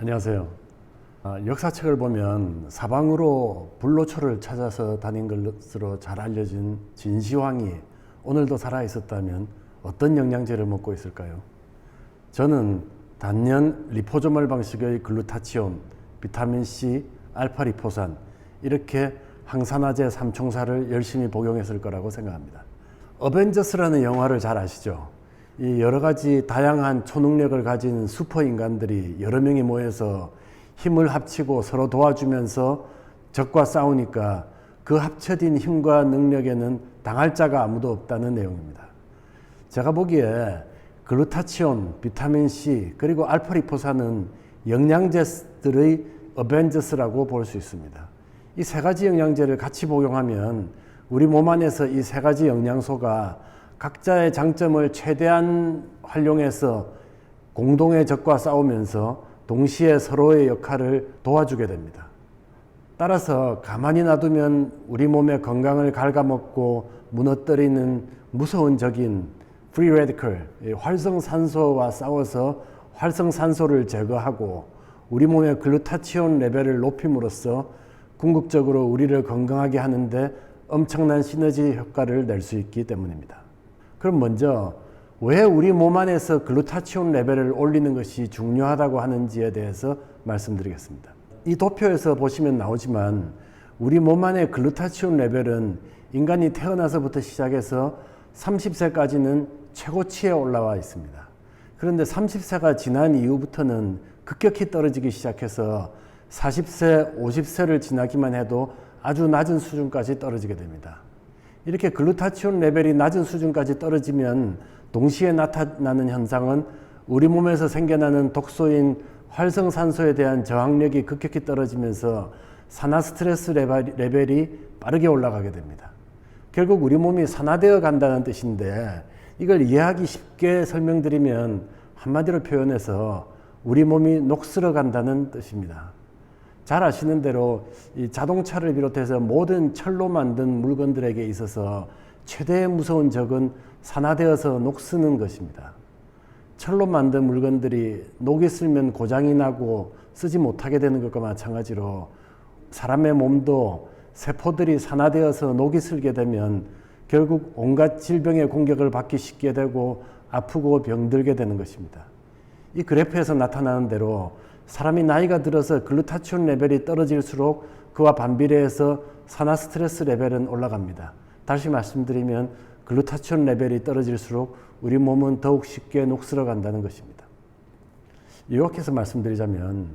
안녕하세요. 역사책을 보면 사방으로 불로초를 찾아서 다닌 것으로 잘 알려진 진시황이 오늘도 살아 있었다면 어떤 영양제를 먹고 있을까요? 저는 단연 리포조멀 방식의 글루타치온, 비타민C, 알파리포산 이렇게 항산화제 삼총사를 열심히 복용했을 거라고 생각합니다. 어벤져스라는 영화를 잘 아시죠? 이 여러 가지 다양한 초능력을 가진 슈퍼인간들이 여러 명이 모여서 힘을 합치고 서로 도와주면서 적과 싸우니까 그 합쳐진 힘과 능력에는 당할 자가 아무도 없다는 내용입니다. 제가 보기에 글루타치온, 비타민C 그리고 알파리포산은 영양제들의 어벤져스라고 볼 수 있습니다. 이 세 가지 영양제를 같이 복용하면 우리 몸 안에서 이 세 가지 영양소가 각자의 장점을 최대한 활용해서 공동의 적과 싸우면서 동시에 서로의 역할을 도와주게 됩니다. 따라서 가만히 놔두면 우리 몸의 건강을 갉아먹고 무너뜨리는 무서운 적인 프리 레디컬, 활성산소와 싸워서 활성산소를 제거하고 우리 몸의 글루타치온 레벨을 높임으로써 궁극적으로 우리를 건강하게 하는데 엄청난 시너지 효과를 낼 수 있기 때문입니다. 그럼 먼저 왜 우리 몸 안에서 글루타치온 레벨을 올리는 것이 중요하다고 하는지에 대해서 말씀드리겠습니다. 이 도표에서 보시면 나오지만 우리 몸 안의 글루타치온 레벨은 인간이 태어나서부터 시작해서 30세까지는 최고치에 올라와 있습니다. 그런데 30세가 지난 이후부터는 급격히 떨어지기 시작해서 40세, 50세를 지나기만 해도 아주 낮은 수준까지 떨어지게 됩니다. 이렇게 글루타치온 레벨이 낮은 수준까지 떨어지면 동시에 나타나는 현상은 우리 몸에서 생겨나는 독소인 활성산소에 대한 저항력이 급격히 떨어지면서 산화 스트레스 레벨이 빠르게 올라가게 됩니다. 결국 우리 몸이 산화되어 간다는 뜻인데 이걸 이해하기 쉽게 설명드리면 한마디로 표현해서 우리 몸이 녹슬어 간다는 뜻입니다. 잘 아시는 대로 이 자동차를 비롯해서 모든 철로 만든 물건들에게 있어서 최대의 무서운 적은 산화되어서 녹쓰는 것입니다. 철로 만든 물건들이 녹이 슬면 고장이 나고 쓰지 못하게 되는 것과 마찬가지로 사람의 몸도 세포들이 산화되어서 녹이 슬게 되면 결국 온갖 질병의 공격을 받기 쉽게 되고 아프고 병들게 되는 것입니다. 이 그래프에서 나타나는 대로 사람이 나이가 들어서 글루타치온 레벨이 떨어질수록 그와 반비례해서 산화 스트레스 레벨은 올라갑니다. 다시 말씀드리면 글루타치온 레벨이 떨어질수록 우리 몸은 더욱 쉽게 녹슬어 간다는 것입니다. 요약해서 말씀드리자면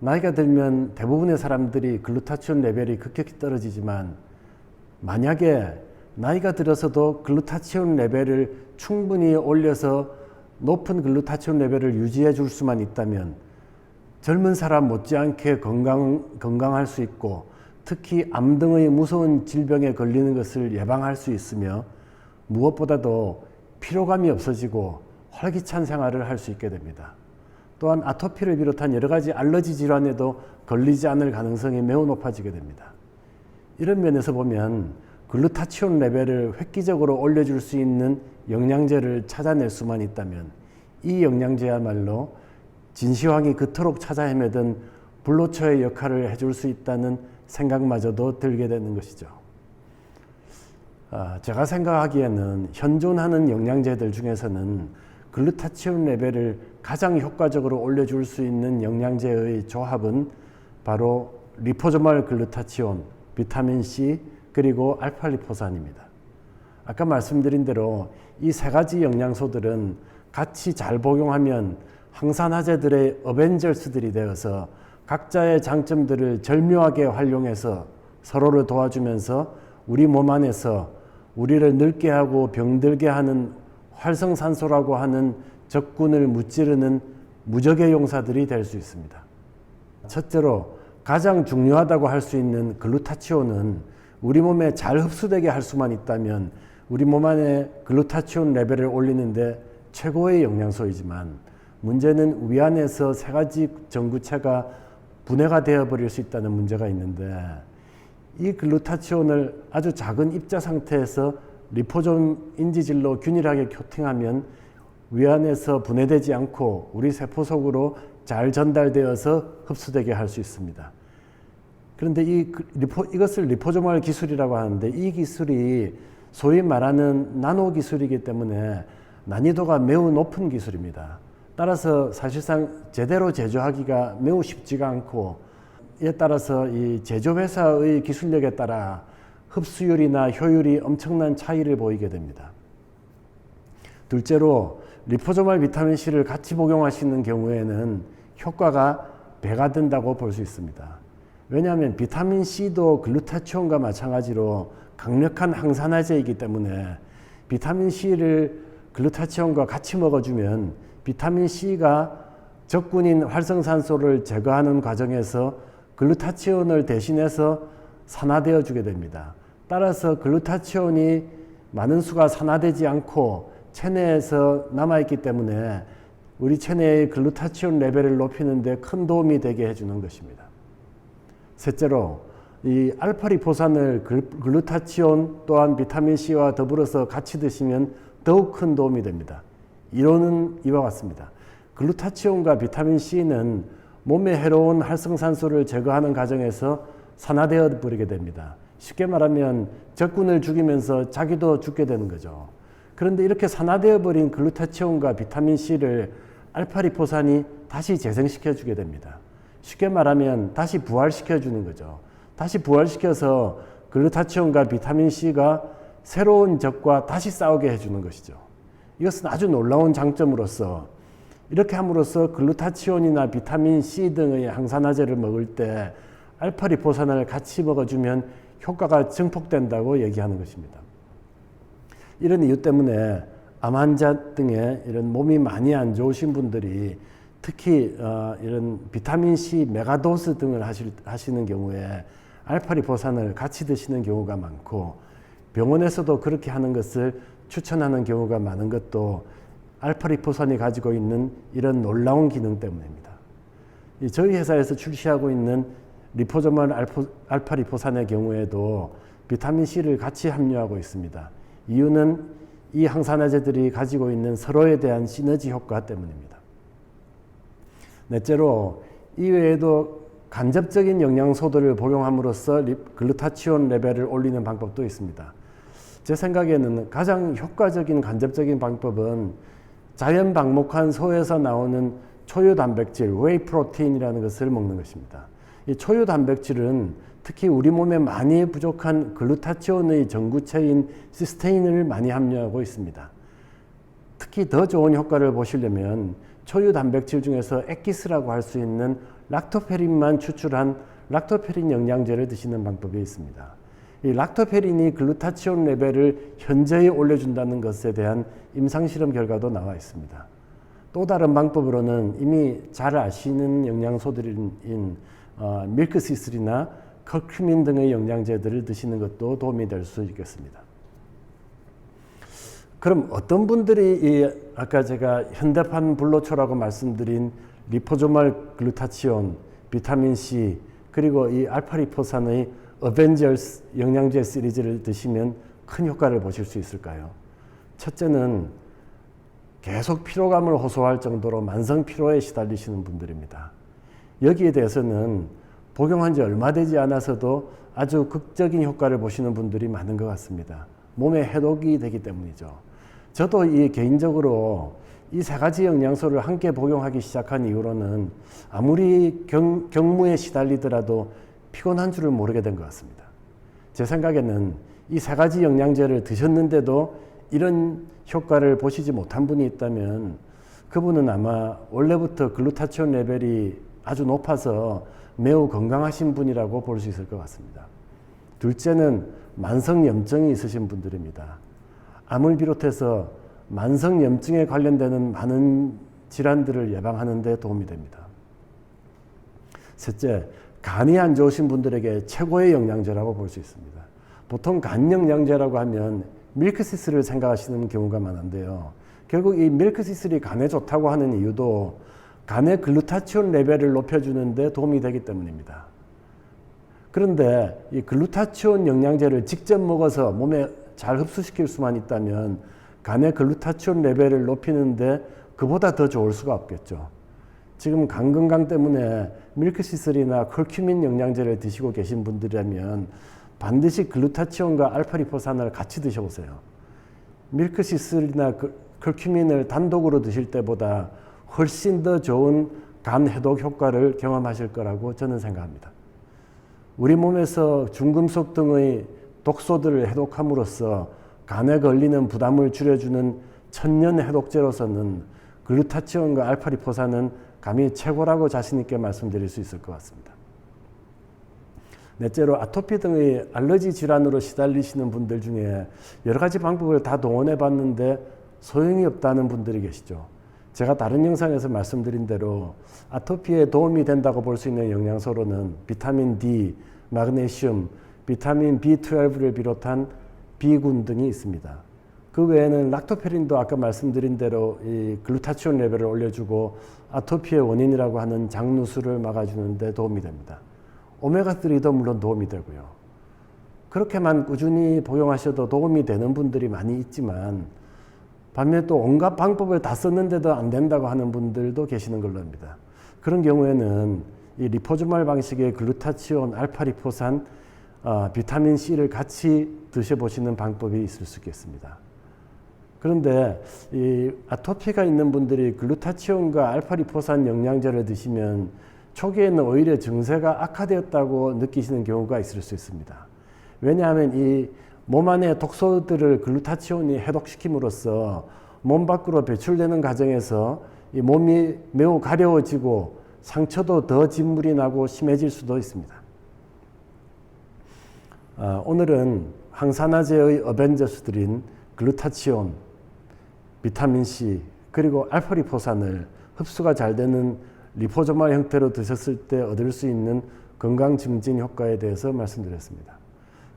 나이가 들면 대부분의 사람들이 글루타치온 레벨이 급격히 떨어지지만 만약에 나이가 들어서도 글루타치온 레벨을 충분히 올려서 높은 글루타치온 레벨을 유지해 줄 수만 있다면 젊은 사람 못지않게 건강할 수 있고 특히 암 등의 무서운 질병에 걸리는 것을 예방할 수 있으며 무엇보다도 피로감이 없어지고 활기찬 생활을 할 수 있게 됩니다. 또한 아토피를 비롯한 여러 가지 알러지 질환에도 걸리지 않을 가능성이 매우 높아지게 됩니다. 이런 면에서 보면 글루타치온 레벨을 획기적으로 올려줄 수 있는 영양제를 찾아낼 수만 있다면 이 영양제야말로 진시황이 그토록 찾아 헤매던 불로초의 역할을 해줄 수 있다는 생각마저도 들게 되는 것이죠. 제가 생각하기에는 현존하는 영양제들 중에서는 글루타치온 레벨을 가장 효과적으로 올려줄 수 있는 영양제의 조합은 바로 리포조멀 글루타치온, 비타민C 그리고 알파리포산입니다. 아까 말씀드린 대로 이 세 가지 영양소들은 같이 잘 복용하면 항산화제들의 어벤져스들이 되어서 각자의 장점들을 절묘하게 활용해서 서로를 도와주면서 우리 몸 안에서 우리를 늙게 하고 병들게 하는 활성산소라고 하는 적군을 무찌르는 무적의 용사들이 될 수 있습니다. 첫째로 가장 중요하다고 할 수 있는 글루타치온은 우리 몸에 잘 흡수되게 할 수만 있다면 우리 몸 안에 글루타치온 레벨을 올리는데 최고의 영양소이지만 문제는 위 안에서 세 가지 전구체가 분해가 되어버릴 수 있다는 문제가 있는데 이 글루타치온을 아주 작은 입자 상태에서 리포존 인지질로 균일하게 코팅하면 위 안에서 분해되지 않고 우리 세포 속으로 잘 전달되어서 흡수되게 할 수 있습니다. 그런데 이것을 리포조말 기술이라고 하는데 이 기술이 소위 말하는 나노 기술이기 때문에 난이도가 매우 높은 기술입니다. 따라서 사실상 제대로 제조하기가 매우 쉽지가 않고 이에 따라서 이 제조회사의 기술력에 따라 흡수율이나 효율이 엄청난 차이를 보이게 됩니다. 둘째로 리포조말 비타민C를 같이 복용하시는 경우에는 효과가 배가 된다고 볼 수 있습니다. 왜냐하면 비타민C도 글루타치온과 마찬가지로 강력한 항산화제이기 때문에 비타민C를 글루타치온과 같이 먹어주면 비타민C가 적군인 활성산소를 제거하는 과정에서 글루타치온을 대신해서 산화되어 주게 됩니다. 따라서 글루타치온이 많은 수가 산화되지 않고 체내에서 남아있기 때문에 우리 체내의 글루타치온 레벨을 높이는 데 큰 도움이 되게 해주는 것입니다. 셋째로 이 알파리포산을 글루타치온 또한 비타민C와 더불어서 같이 드시면 더욱 큰 도움이 됩니다. 이론은 이와 같습니다. 글루타치온과 비타민C는 몸에 해로운 활성산소를 제거하는 과정에서 산화되어 버리게 됩니다. 쉽게 말하면 적군을 죽이면서 자기도 죽게 되는 거죠. 그런데 이렇게 산화되어 버린 글루타치온과 비타민C를 알파리포산이 다시 재생시켜 주게 됩니다. 쉽게 말하면 다시 부활시켜 주는 거죠. 다시 부활시켜서 글루타치온과 비타민C가 새로운 적과 다시 싸우게 해주는 것이죠. 이것은 아주 놀라운 장점으로서 이렇게 함으로써 글루타치온이나 비타민C 등의 항산화제를 먹을 때 알파리포산을 같이 먹어주면 효과가 증폭된다고 얘기하는 것입니다. 이런 이유 때문에 암 환자 등의 이런 몸이 많이 안 좋으신 분들이 특히 이런 비타민C 메가도스 등을 하시는 경우에 알파리포산을 같이 드시는 경우가 많고 병원에서도 그렇게 하는 것을 추천하는 경우가 많은 것도 알파리포산이 가지고 있는 이런 놀라운 기능 때문입니다. 저희 회사에서 출시하고 있는 리포조말 알파리포산의 경우에도 비타민C를 같이 함유하고 있습니다. 이유는 이 항산화제들이 가지고 있는 서로에 대한 시너지 효과 때문입니다. 넷째로 이외에도 간접적인 영양소들을 복용함으로써 글루타치온 레벨을 올리는 방법도 있습니다. 제 생각에는 가장 효과적인 간접적인 방법은 자연 방목한 소에서 나오는 초유 단백질, 웨이 프로테인이라는 것을 먹는 것입니다. 이 초유 단백질은 특히 우리 몸에 많이 부족한 글루타치온의 전구체인 시스테인을 많이 함유하고 있습니다. 특히 더 좋은 효과를 보시려면 초유 단백질 중에서 엑기스라고 할 수 있는 락토페린만 추출한 락토페린 영양제를 드시는 방법이 있습니다. 이 락토페린이 글루타치온 레벨을 현저히 올려준다는 것에 대한 임상실험 결과도 나와 있습니다. 또 다른 방법으로는 이미 잘 아시는 영양소들인 밀크시슬이나 커큐민 등의 영양제들을 드시는 것도 도움이 될 수 있겠습니다. 그럼 어떤 분들이 아까 제가 현대판 불로초라고 말씀드린 리포조말 글루타치온, 비타민C 그리고 이 알파리포산의 어벤져스 영양제 시리즈를 드시면 큰 효과를 보실 수 있을까요? 첫째는 계속 피로감을 호소할 정도로 만성 피로에 시달리시는 분들입니다. 여기에 대해서는 복용한 지 얼마 되지 않아서도 아주 극적인 효과를 보시는 분들이 많은 것 같습니다. 몸에 해독이 되기 때문이죠. 저도 개인적으로 이 세 가지 영양소를 함께 복용하기 시작한 이후로는 아무리 경무에 시달리더라도 피곤한 줄을 모르게 된 것 같습니다. 제 생각에는 이 세 가지 영양제를 드셨는데도 이런 효과를 보시지 못한 분이 있다면 그분은 아마 원래부터 글루타치온 레벨이 아주 높아서 매우 건강하신 분이라고 볼 수 있을 것 같습니다. 둘째는 만성염증이 있으신 분들입니다. 암을 비롯해서 만성염증에 관련되는 많은 질환들을 예방하는 데 도움이 됩니다. 셋째, 간이 안 좋으신 분들에게 최고의 영양제라고 볼 수 있습니다. 보통 간 영양제라고 하면 밀크시슬을 생각하시는 경우가 많은데요. 결국 이 밀크시슬이 간에 좋다고 하는 이유도 간의 글루타치온 레벨을 높여주는 데 도움이 되기 때문입니다. 그런데 이 글루타치온 영양제를 직접 먹어서 몸에 잘 흡수시킬 수만 있다면 간의 글루타치온 레벨을 높이는데 그보다 더 좋을 수가 없겠죠. 지금 간 건강 때문에 밀크시슬이나 컬큐민 영양제를 드시고 계신 분들이라면 반드시 글루타치온과 알파리포산을 같이 드셔보세요. 밀크시슬이나 컬큐민을 단독으로 드실 때보다 훨씬 더 좋은 간 해독 효과를 경험하실 거라고 저는 생각합니다. 우리 몸에서 중금속 등의 독소들을 해독함으로써 간에 걸리는 부담을 줄여주는 천년 해독제로서는 글루타치온과 알파리포산은 감히 최고라고 자신 있게 말씀드릴 수 있을 것 같습니다. 넷째로 아토피 등의 알러지 질환으로 시달리시는 분들 중에 여러 가지 방법을 다 동원해 봤는데 소용이 없다는 분들이 계시죠. 제가 다른 영상에서 말씀드린 대로 아토피에 도움이 된다고 볼 수 있는 영양소로는 비타민 D, 마그네슘, 비타민 B12를 비롯한 B군 등이 있습니다. 그 외에는 락토페린도 아까 말씀드린 대로 이 글루타치온 레벨을 올려주고 아토피의 원인이라고 하는 장누수를 막아주는 데 도움이 됩니다. 오메가3도 물론 도움이 되고요. 그렇게만 꾸준히 복용하셔도 도움이 되는 분들이 많이 있지만 반면에 또 온갖 방법을 다 썼는데도 안 된다고 하는 분들도 계시는 걸로 합니다. 그런 경우에는 이 리포즈말 방식의 글루타치온, 알파리포산, 비타민C를 같이 드셔보시는 방법이 있을 수 있겠습니다. 그런데 이 아토피가 있는 분들이 글루타치온과 알파리포산 영양제를 드시면 초기에는 오히려 증세가 악화되었다고 느끼시는 경우가 있을 수 있습니다. 왜냐하면 이 몸 안의 독소들을 글루타치온이 해독시킴으로써 몸 밖으로 배출되는 과정에서 이 몸이 매우 가려워지고 상처도 더 진물이 나고 심해질 수도 있습니다. 오늘은 항산화제의 어벤져스들인 글루타치온, 비타민C 그리고 알파리포산을 흡수가 잘 되는 리포소말 형태로 드셨을 때 얻을 수 있는 건강 증진 효과에 대해서 말씀드렸습니다.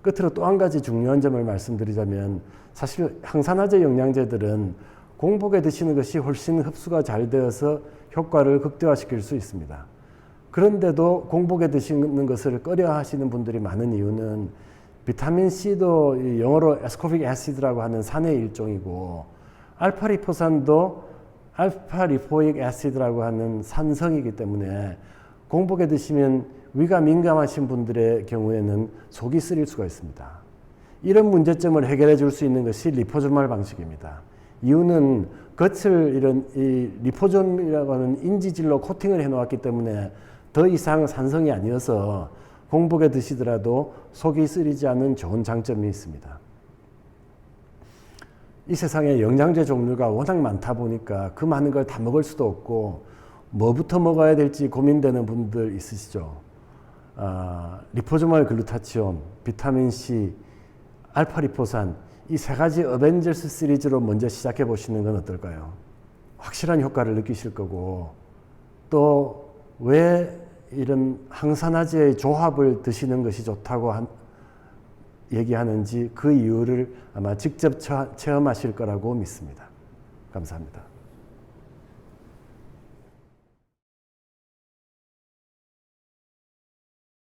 끝으로 또 한 가지 중요한 점을 말씀드리자면 사실 항산화제 영양제들은 공복에 드시는 것이 훨씬 흡수가 잘 되어서 효과를 극대화시킬 수 있습니다. 그런데도 공복에 드시는 것을 꺼려 하시는 분들이 많은 이유는 비타민C도 영어로 에스코빅 애시드라고 하는 산의 일종이고 알파리포산도 알파리포익 애시드라고 하는 산성이기 때문에 공복에 드시면 위가 민감하신 분들의 경우에는 속이 쓰릴 수가 있습니다. 이런 문제점을 해결해 줄 수 있는 것이 리포소말 방식입니다. 이유는 겉을 이런 이 리포솜이라고 하는 인지질로 코팅을 해 놓았기 때문에 더 이상 산성이 아니어서 공복에 드시더라도 속이 쓰리지 않는 좋은 장점이 있습니다. 이 세상에 영양제 종류가 워낙 많다 보니까 그 많은 걸 다 먹을 수도 없고 뭐부터 먹어야 될지 고민되는 분들 있으시죠. 리포소말 글루타치온, 비타민C, 알파리포산 이 세 가지 어벤져스 시리즈로 먼저 시작해 보시는 건 어떨까요? 확실한 효과를 느끼실 거고 또 왜 이런 항산화제의 조합을 드시는 것이 좋다고 얘기하는지 그 이유를 아마 직접 체험하실 거라고 믿습니다. 감사합니다.